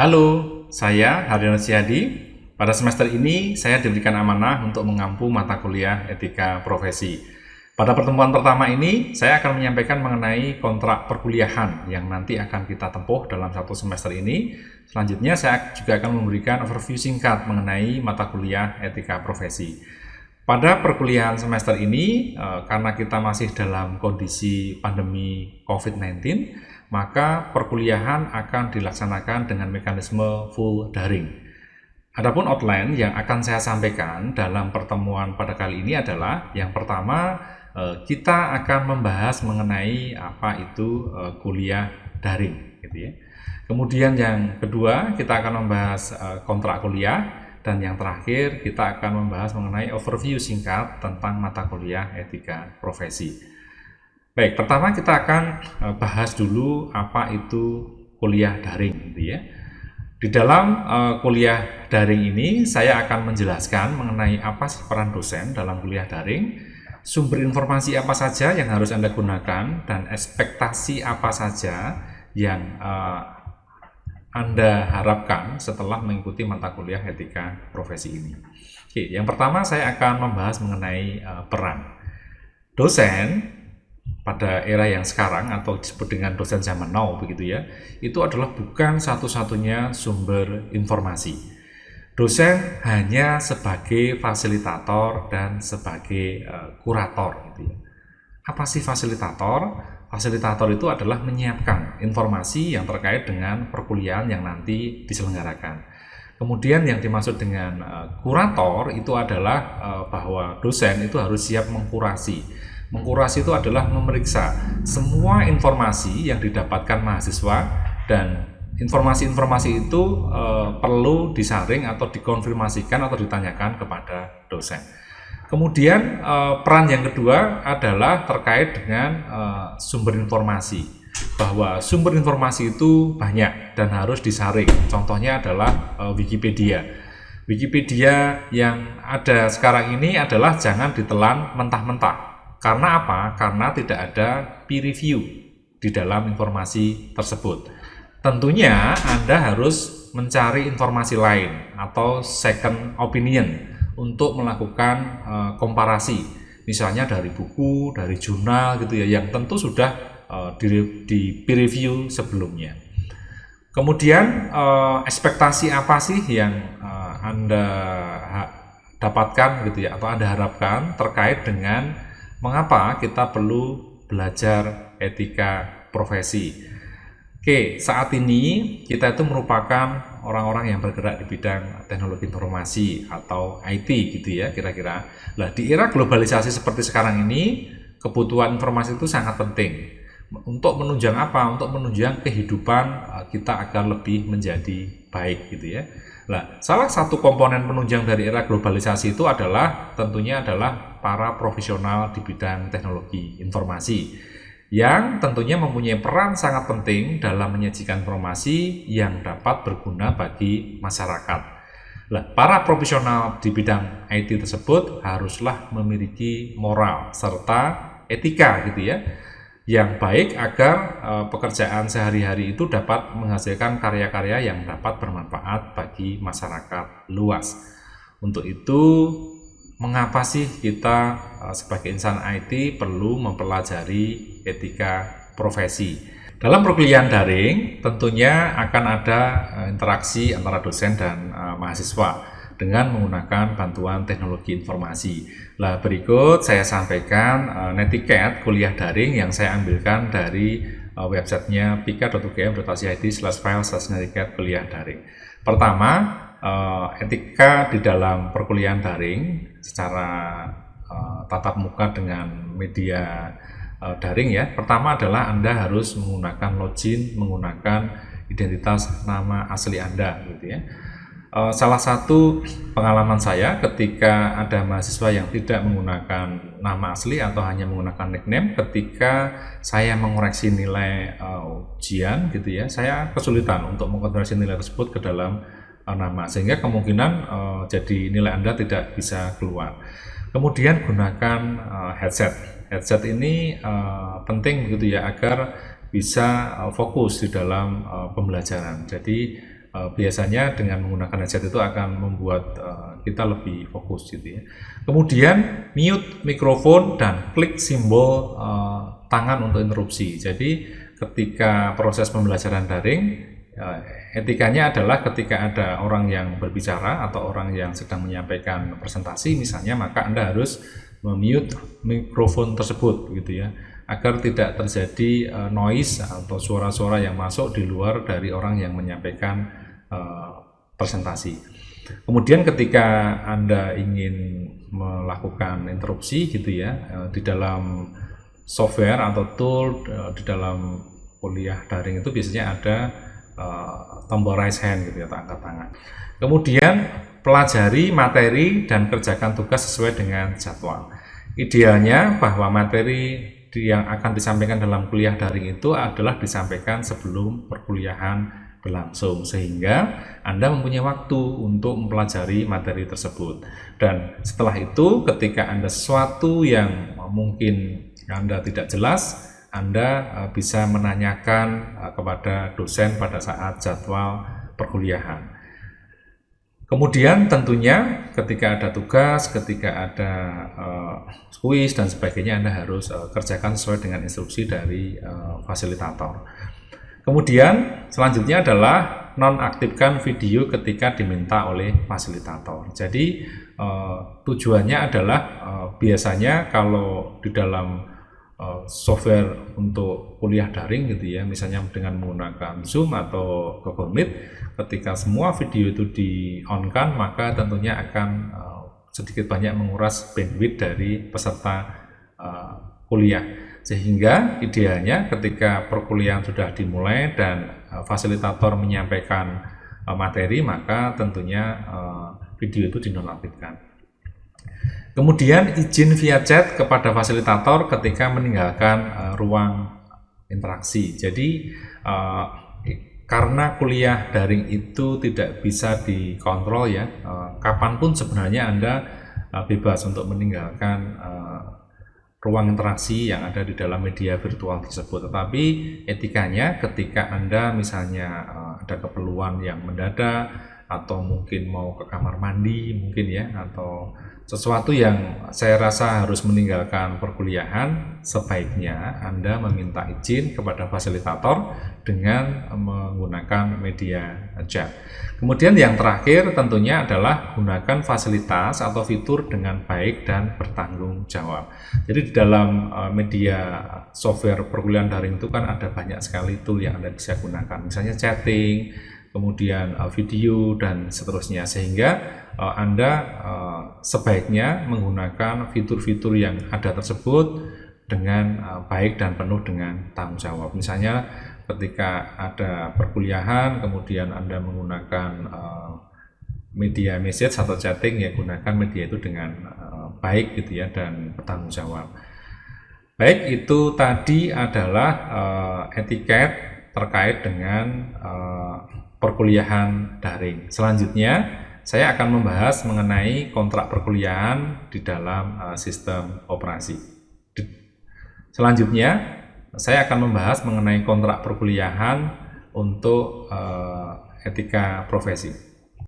Halo, saya Haryono Siadi. Pada semester ini, saya diberikan amanah untuk mengampu mata kuliah etika profesi. Pada pertemuan pertama ini, saya akan menyampaikan mengenai kontrak perkuliahan yang nanti akan kita tempuh dalam satu semester ini. Selanjutnya, saya juga akan memberikan overview singkat mengenai mata kuliah etika profesi. Pada perkuliahan semester ini, karena kita masih dalam kondisi pandemi COVID-19, maka perkuliahan akan dilaksanakan dengan mekanisme full daring. Adapun outline yang akan saya sampaikan dalam pertemuan pada kali ini adalah yang pertama, kita akan membahas mengenai apa itu kuliah daring, gitu ya. Kemudian yang kedua, kita akan membahas kontrak kuliah, dan yang terakhir kita akan membahas mengenai overview singkat tentang mata kuliah etika profesi. Baik, pertama kita akan bahas dulu apa itu kuliah daring, gitu ya. Di dalam kuliah daring ini, saya akan menjelaskan mengenai apa sih peran dosen dalam kuliah daring, sumber informasi apa saja yang harus Anda gunakan, dan ekspektasi apa saja yang Anda harapkan setelah mengikuti mata kuliah etika profesi ini. Oke, yang pertama saya akan membahas mengenai peran. Dosen pada era yang sekarang atau disebut dengan dosen zaman now begitu ya, itu adalah bukan satu-satunya sumber informasi. Dosen hanya sebagai fasilitator dan sebagai kurator gitu ya. Apa sih fasilitator? Fasilitator itu adalah menyiapkan informasi yang terkait dengan perkuliahan yang nanti diselenggarakan. Kemudian yang dimaksud dengan kurator itu adalah bahwa dosen itu harus siap mengkurasi. Mengkurasi itu adalah memeriksa semua informasi yang didapatkan mahasiswa, dan informasi-informasi itu perlu disaring atau dikonfirmasikan atau ditanyakan kepada dosen. Kemudian peran yang kedua adalah terkait dengan sumber informasi, bahwa sumber informasi itu banyak dan harus disaring. Contohnya adalah Wikipedia. Wikipedia yang ada sekarang ini adalah jangan ditelan mentah-mentah. Karena apa? Karena tidak ada peer review di dalam informasi tersebut. Tentunya Anda harus mencari informasi lain atau second opinion untuk melakukan komparasi. Misalnya dari buku, dari jurnal gitu ya, yang tentu sudah di peer review sebelumnya. Kemudian ekspektasi apa sih yang Anda dapatkan gitu ya, atau Anda harapkan terkait dengan mengapa kita perlu belajar etika profesi. Oke, saat ini kita itu merupakan orang-orang yang bergerak di bidang teknologi informasi atau IT gitu ya kira-kira. Nah, di era globalisasi seperti sekarang ini, kebutuhan informasi itu sangat penting. Untuk menunjang apa? Untuk menunjang kehidupan kita agar lebih menjadi baik gitu ya. Nah, salah satu komponen penunjang dari era globalisasi itu adalah tentunya adalah para profesional di bidang teknologi informasi, yang tentunya mempunyai peran sangat penting dalam menyajikan informasi yang dapat berguna bagi masyarakat. Nah, para profesional di bidang IT tersebut haruslah memiliki moral serta etika gitu ya, yang baik agar pekerjaan sehari-hari itu dapat menghasilkan karya-karya yang dapat bermanfaat bagi masyarakat luas. Untuk itu, mengapa sih kita sebagai insan IT perlu mempelajari etika profesi? Dalam perkuliahan daring tentunya akan ada interaksi antara dosen dan mahasiswa dengan menggunakan bantuan teknologi informasi. Nah, berikut saya sampaikan netiquette kuliah daring yang saya ambilkan dari websitenya pika.ugm.id/file/netiquette kuliah daring. Pertama, etika di dalam perkuliahan daring secara tatap muka dengan media daring ya. Pertama adalah Anda harus menggunakan login, menggunakan identitas nama asli Anda gitu ya. Salah satu pengalaman saya ketika ada mahasiswa yang tidak menggunakan nama asli atau hanya menggunakan nickname, ketika saya mengoreksi nilai ujian gitu ya, saya kesulitan untuk mengkonversi nilai tersebut ke dalam nama, sehingga kemungkinan jadi nilai Anda tidak bisa keluar. Kemudian gunakan headset. Headset ini penting begitu ya, agar bisa fokus di dalam pembelajaran. Jadi biasanya dengan menggunakan headset itu akan membuat kita lebih fokus gitu ya. Kemudian mute mikrofon dan klik simbol tangan untuk interupsi. Jadi ketika proses pembelajaran daring, etikanya adalah ketika ada orang yang berbicara atau orang yang sedang menyampaikan presentasi misalnya, maka Anda harus memute mikrofon tersebut gitu ya, agar tidak terjadi noise atau suara-suara yang masuk di luar dari orang yang menyampaikan presentasi. Kemudian ketika Anda ingin melakukan interupsi gitu ya, di dalam software atau tool di dalam kuliah daring itu biasanya ada tombol raise hand gitu ya, atau angkat tangan. Kemudian pelajari materi dan kerjakan tugas sesuai dengan jadwal. Idealnya bahwa materi yang akan disampaikan dalam kuliah daring itu adalah disampaikan sebelum perkuliahan berlangsung, sehingga Anda mempunyai waktu untuk mempelajari materi tersebut. Dan setelah itu ketika Anda sesuatu yang mungkin Anda tidak jelas, Anda bisa menanyakan kepada dosen pada saat jadwal perkuliahan. Kemudian tentunya ketika ada tugas, ketika ada kuis dan sebagainya, Anda harus kerjakan sesuai dengan instruksi dari fasilitator. Kemudian selanjutnya adalah nonaktifkan video ketika diminta oleh fasilitator. Jadi tujuannya adalah biasanya kalau di dalam software untuk kuliah daring gitu ya, misalnya dengan menggunakan Zoom atau Google Meet, ketika semua video itu di-on-kan, maka tentunya akan sedikit banyak menguras bandwidth dari peserta kuliah. Sehingga idealnya ketika perkuliahan sudah dimulai dan fasilitator menyampaikan materi, maka tentunya video itu dinonaktifkan. Kemudian izin via chat kepada fasilitator ketika meninggalkan ruang interaksi. Jadi karena kuliah daring itu tidak bisa dikontrol ya, kapanpun sebenarnya Anda bebas untuk meninggalkan ruang interaksi yang ada di dalam media virtual tersebut. Tetapi etikanya ketika Anda misalnya ada keperluan yang mendadak, atau mungkin mau ke kamar mandi mungkin ya, atau sesuatu yang saya rasa harus meninggalkan perkuliahan, sebaiknya Anda meminta izin kepada fasilitator dengan menggunakan media chat. Kemudian yang terakhir tentunya adalah gunakan fasilitas atau fitur dengan baik dan bertanggung jawab. Jadi di dalam media software perkuliahan daring itu kan ada banyak sekali tool yang Anda bisa gunakan, misalnya chatting, kemudian video dan seterusnya, sehingga Anda sebaiknya menggunakan fitur-fitur yang ada tersebut dengan baik dan penuh dengan tanggung jawab. Misalnya ketika ada perkuliahan kemudian Anda menggunakan media message atau chatting, ya gunakan media itu dengan baik gitu ya, dan bertanggung jawab. Baik, itu tadi adalah etiket terkait dengan perkuliahan daring. Selanjutnya saya akan membahas mengenai kontrak perkuliahan di dalam sistem operasi. Selanjutnya saya akan membahas mengenai kontrak perkuliahan untuk etika profesi.